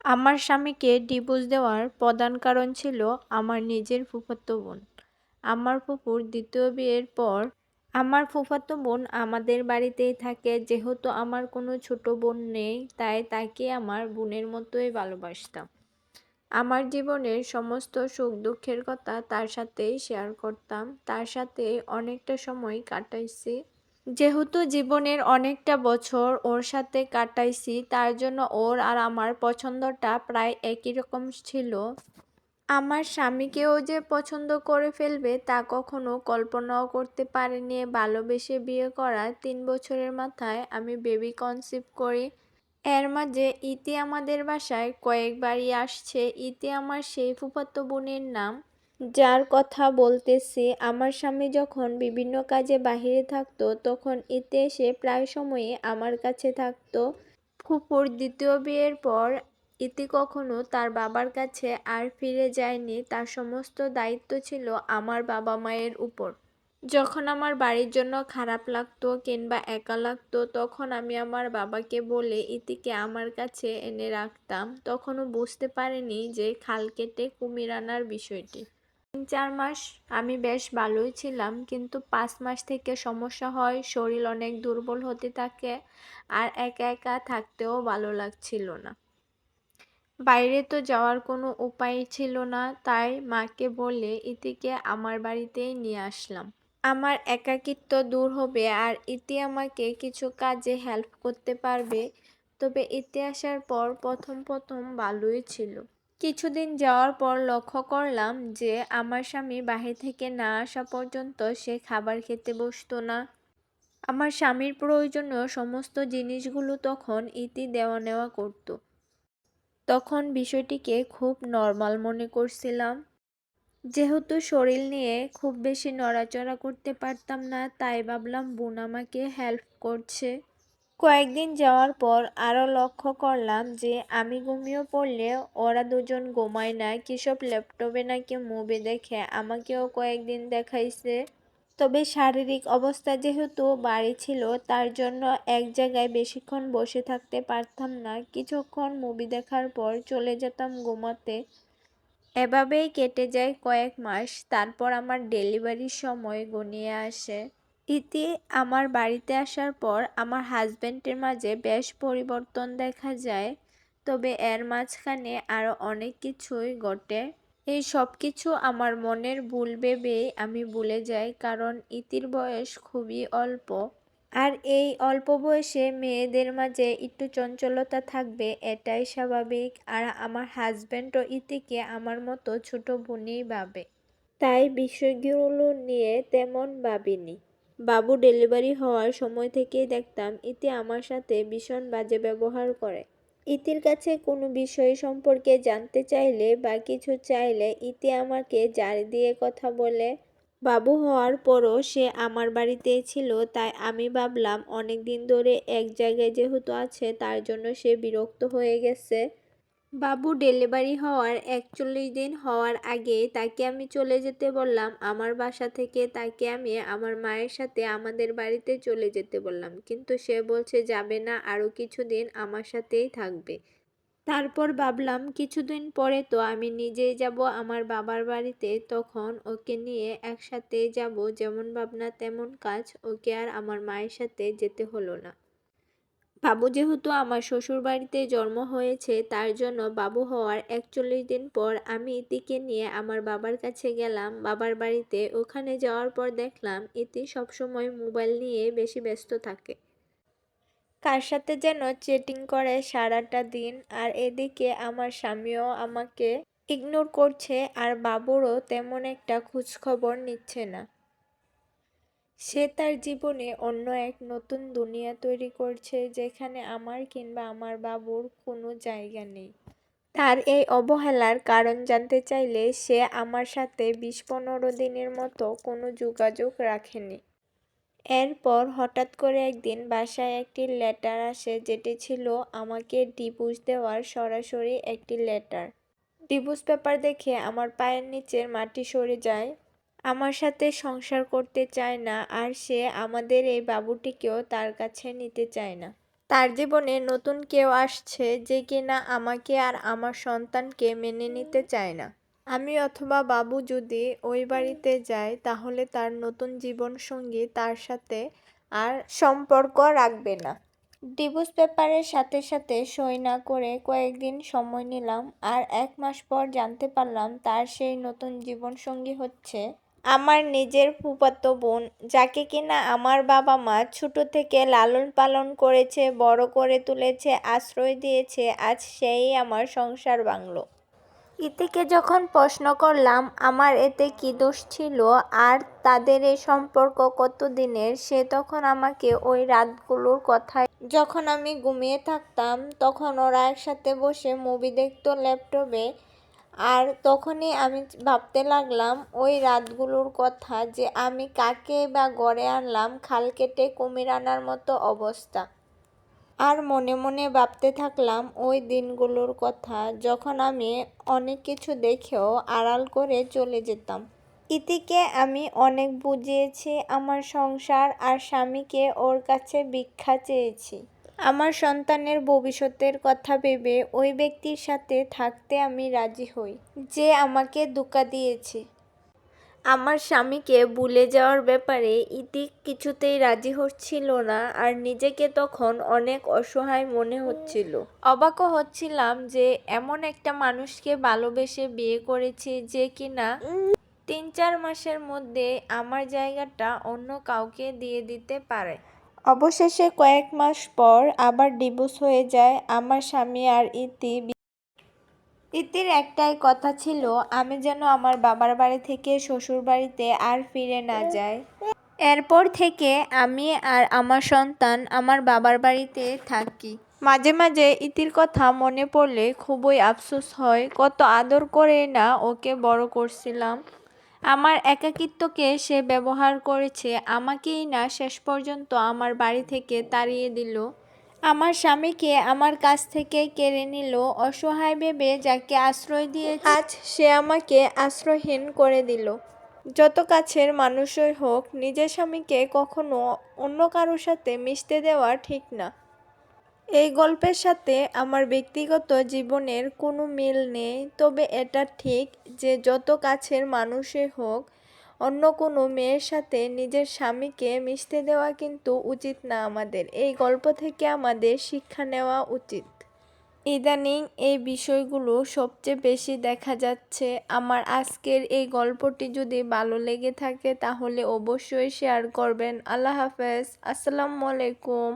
আমার স্বামীকে ডিভোর্স দেওয়ার প্রধান কারণ ছিল আমার নিজের ফুফাতো বোন। আমার ফুফুর দ্বিতীয় বিয়ের পর আমার ফুফাতো বোন আমাদের বাড়িতেই থাকে। যেহেতু আমার কোনো ছোট বোন নেই, তাই তাকে আমার বোনের মতোই ভালোবাসতাম। আমার জীবনের সমস্ত সুখ দুঃখের কথা তার সাথেই শেয়ার করতাম। তার সাথে অনেকটা সময় কাটাইছি। যেহেতু জীবনের অনেকটা বছর ওর সাথে কাটাইছি, তার জন্য ওর আর আমার পছন্দটা প্রায় একই রকম ছিল। আমার স্বামীকেও যে পছন্দ করে ফেলবে তা কখনো কল্পনাও করতে পারিনি। ভালোবেসে বিয়ে করার ৩ বছরের মাথায় আমি বেবি কনসিভ করি। এর মাঝে ইতি আমাদের বাসায় কয়েকবারই আসছে। ইতি আমার সেই ফুফাতো বোনের নাম, যার কথা বলতেছি। আমার স্বামী যখন বিভিন্ন কাজে বাহিরে থাকতো, তখন ইতি এসে প্রায় সময়ই আমার কাছে থাকতো। ফুপুর দ্বিতীয় বিয়ের পর ইতি কখনো তার বাবার কাছে আর ফিরে যায়নি। তার সমস্ত দায়িত্ব ছিল আমার বাবা মায়ের উপর। যখন আমার বাড়ির জন্য খারাপ লাগতো কিংবা একা লাগতো, তখন আমি আমার বাবাকে বলে ইতিকে আমার কাছে এনে রাখতাম। তখনও বুঝতে পারিনি যে খাল কেটে কুমির আনার বিষয়টি। ৩-৪ মাস আমি বেশ ভালোই ছিলাম, কিন্তু ৫ মাস থেকে সমস্যা হয়। শরীর অনেক দুর্বল হতে থাকে আর একা একা থাকতেও ভালো লাগছিল না। বাইরে তো যাওয়ার কোনো উপায় ছিল না, তাই মাকে বলে ইতিকে আমার বাড়িতেই নিয়ে আসলাম। আমার একাকিত্ব দূর হবে আর ইতি আমাকে কিছু কাজে হেল্প করতে পারবে। তবে ইতি আসার পর প্রথম প্রথম ভালোই ছিল। কিছুদিন যাওয়ার পর লক্ষ্য করলাম যে আমার স্বামী বাহির থেকে না আসা পর্যন্ত সে খাবার খেতে বসতো না। আমার স্বামীর প্রয়োজনীয় সমস্ত জিনিসগুলো তখন ইতি দেওয়া নেওয়া করত। তখন বিষয়টিকে খুব নর্মাল মনে করছিলাম। যেহেতু শরীর নিয়ে খুব বেশি নড়াচড়া করতে পারতাম না, তাই ভাবলাম বোন আমাকে হেল্প করছে। কয়েকদিন যাওয়ার পর আরও লক্ষ্য করলাম যে আমি ঘুমিয়ে পড়লে ওরা দুজন ঘুমায় না। কিসব ল্যাপটপে নাকি মুভি দেখে আমাকেও কয়েকদিন দেখাইছে। তবে শারীরিক অবস্থা যেহেতু বাড়ি ছিল, তার জন্য এক জায়গায় বেশিক্ষণ বসে থাকতে পারতাম না। কিছুক্ষণ মুভি দেখার পর চলে যেতাম ঘুমাতে। এভাবেই কেটে যায় কয়েক মাস। তারপর আমার ডেলিভারির সময় ঘনিয়ে আসে। ইতি আমার বাড়িতে আসার পর আমার হাজবেন্ডের মাঝে বেশ পরিবর্তন দেখা যায়। তবে এর মাঝখানে আরও অনেক কিছুই ঘটে। এই সব কিছু আমার মনের ভুল ভেবেই আমি ভুলে যাই, কারণ ইতির বয়স খুবই অল্প। আর এই অল্প বয়সে মেয়েদের মাঝে একটু চঞ্চলতা থাকবে, এটাই স্বাভাবিক। আর আমার হাজবেন্ডও ইতিকে আমার মতো ছোট বোনই ভাবে, তাই বিষয়গুলো নিয়ে তেমন ভাবিনি। বাবু ডেলিভারি হওয়ার সময় থেকেই দেখতাম ইতি আমার সাথে ভীষণ বাজে ব্যবহার করে। ইতির কাছে কোনো বিষয় সম্পর্কে জানতে চাইলে বা কিছু চাইলে ইতি আমাকে জাড়ি দিয়ে কথা বলে। বাবু হওয়ার পরও সে আমার বাড়িতেই ছিল, তাই আমি ভাবলাম অনেক দিন ধরে এক জায়গায় যেহেতু আছে, তার জন্য সে বিরক্ত হয়ে গেছে। বাবু ডেলিভারি হওয়ার ৪১ দিন হওয়ার আগে তাকে আমি চলে যেতে বললাম আমার বাসা থেকে। তাকে আমি আমার মায়ের সাথে আমাদের বাড়িতে চলে যেতে বললাম, কিন্তু সে বলছে যাবে না, আরও কিছুদিন আমার সাথেই থাকবে। তারপর ভাবলাম কিছুদিন পরে তো আমি নিজেই যাব আমার বাবার বাড়িতে, তখন ওকে নিয়ে একসাথেই যাব। যেমন ভাবনা তেমন কাজ, ওকে আর আমার মায়ের সাথে যেতে হলো না। বাবু যেহেতু আমার শ্বশুর বাড়িতে জন্ম হয়েছে, তার জন্য বাবু হওয়ার ৪১ দিন পর আমি ইতিকে নিয়ে আমার বাবার কাছে গেলাম, বাবার বাড়িতে। ওখানে যাওয়ার পর দেখলাম ইতি সবসময় মোবাইল নিয়ে বেশি ব্যস্ত থাকে। কার সাথে যেন চ্যাটিং করে সারাটা দিন। আর এদিকে আমার স্বামীও আমাকে ইগনোর করছে আর বাবুরও তেমন একটা খোঁজখবর নিচ্ছে না। সে তার জীবনে অন্য এক নতুন দুনিয়া তৈরি করছে, যেখানে আমার কিংবা আমার বাবুর কোনো জায়গা নেই। তার এই অবহেলার কারণ জানতে চাইলে সে আমার সাথে ২০-১৫ দিনের মতো কোনো যোগাযোগ রাখেনি। এরপর হঠাৎ করে একদিন বাসায় একটি লেটার আসে, যেটি ছিল আমাকে ডিভোর্স দেওয়ার সরাসরি একটি লেটার। ডিভোর্স পেপার দেখে আমার পায়ের নিচের মাটি সরে যায়। আমার সাথে সংসার করতে চায় না, আর সে আমাদের এই বাবুটিকেও তার কাছে নিতে চায় না। তার জীবনে নতুন কেউ আসছে যে কিনা আমাকে আর আমার সন্তানকে মেনে নিতে চায় না। আমি অথবা বাবু যদি ওই বাড়িতে যাই তাহলে তার নতুন জীবনসঙ্গী তার সাথে আর সম্পর্ক রাখবে না। ডিভোর্স পেপারের সাথে সাথে সই না করে কয়েকদিন সময় নিলাম, আর 1 মাস পর জানতে পারলাম তার সেই নতুন জীবনসঙ্গী হচ্ছে আমার নিজের ফুফাতো বোন, যাকে কিনা আমার বাবা মা ছোট থেকে লালন পালন করেছে, বড় করে তুলেছে, আশ্রয় দিয়েছে, আজ সেই আমার সংসার ভাঙলো। ইতিকে যখন প্রশ্ন করলাম আমার এতে কি দোষ ছিল আর তাদের এই সম্পর্ক কত দিনের, সে তখন আমাকে ওই রাতগুলোর কথা, যখন আমি ঘুমিয়ে থাকতাম তখন ওরা একসাথে বসে মুভি দেখতো ল্যাপটপে, আর তখনই আমি ভাবতে লাগলাম ওই রাতগুলোর কথা যে আমি কাকে বা গড়ে আনলাম, খাল কেটে কুমির আনার মতো অবস্থা। আর মনে মনে ভাবতে থাকলাম ওই দিনগুলোর কথা যখন আমি অনেক কিছু দেখেও আড়াল করে চলে যেতাম। ইতিকে আমি অনেক বুঝিয়েছি আমার সংসার আর স্বামীকে ওর কাছে ভিক্ষা চেয়েছি। আমার সন্তানের ভবিষ্যতের কথা ভেবে ওই ব্যক্তির সাথে থাকতে আমি রাজি হই যে আমাকে ধোঁকা দিয়েছে। আমার স্বামীকে ভুলে যাওয়ার ব্যাপারে ইতি কিছুতেই রাজি হচ্ছিল না, আর নিজেকে তখন অনেক অসহায় মনে হচ্ছিল। অবাকও হচ্ছিলাম যে এমন একটা মানুষকে ভালোবেসে বিয়ে করেছি যে কিনা 3-4 মাসের মধ্যে আমার জায়গাটা অন্য কাউকে দিয়ে দিতে পারে। অবশেষে কয়েক মাস পর আবার ডিভোর্স হয়ে যায় আমার স্বামী আর ইতির একটাই কথা ছিল, আমি যেন আমার বাবার বাড়ি থেকে শ্বশুর বাড়িতে আর ফিরে না যাই। এরপর থেকে আমি আর আমার সন্তান আমার বাবার বাড়িতে থাকি। মাঝে মাঝে ইতির কথা মনে পড়লে খুবই আফসোস হয়, কত আদর করে না ওকে বড় করছিলাম। আমার একাকিত্বকে সে ব্যবহার করেছে, আমাকেই না শেষ পর্যন্ত আমার বাড়ি থেকে তাড়িয়ে দিল। আমার স্বামীকে আমার কাছ থেকে কেড়ে নিল, অসহায় ভেবে যাকে আশ্রয় দিয়েছে আজ সে আমাকে আশ্রয়হীন করে দিল। যত কাছের মানুষই হোক, নিজের স্বামীকে কখনো অন্য কারোর সাথে মিশতে দেওয়া ঠিক না। এই গল্পের সাথে আমার ব্যক্তিগত জীবনের কোনো মিল নেই, তবে এটা ঠিক যে যত কাছের মানুষই হোক, অন্য কোনো মেয়ের সাথে নিজের স্বামীকে মিশতে দেওয়া কিন্তু উচিত না আমাদের। এই গল্প থেকে আমাদের শিক্ষা নেওয়া উচিত। ইদানিং এই বিষয়গুলো সবচেয়ে বেশি দেখা যাচ্ছে। আমার আজকের এই গল্পটি যদি ভালো লেগে থাকে তাহলে অবশ্যই শেয়ার করবেন। আল্লাহ হাফেজ, আসসালামু আলাইকুম।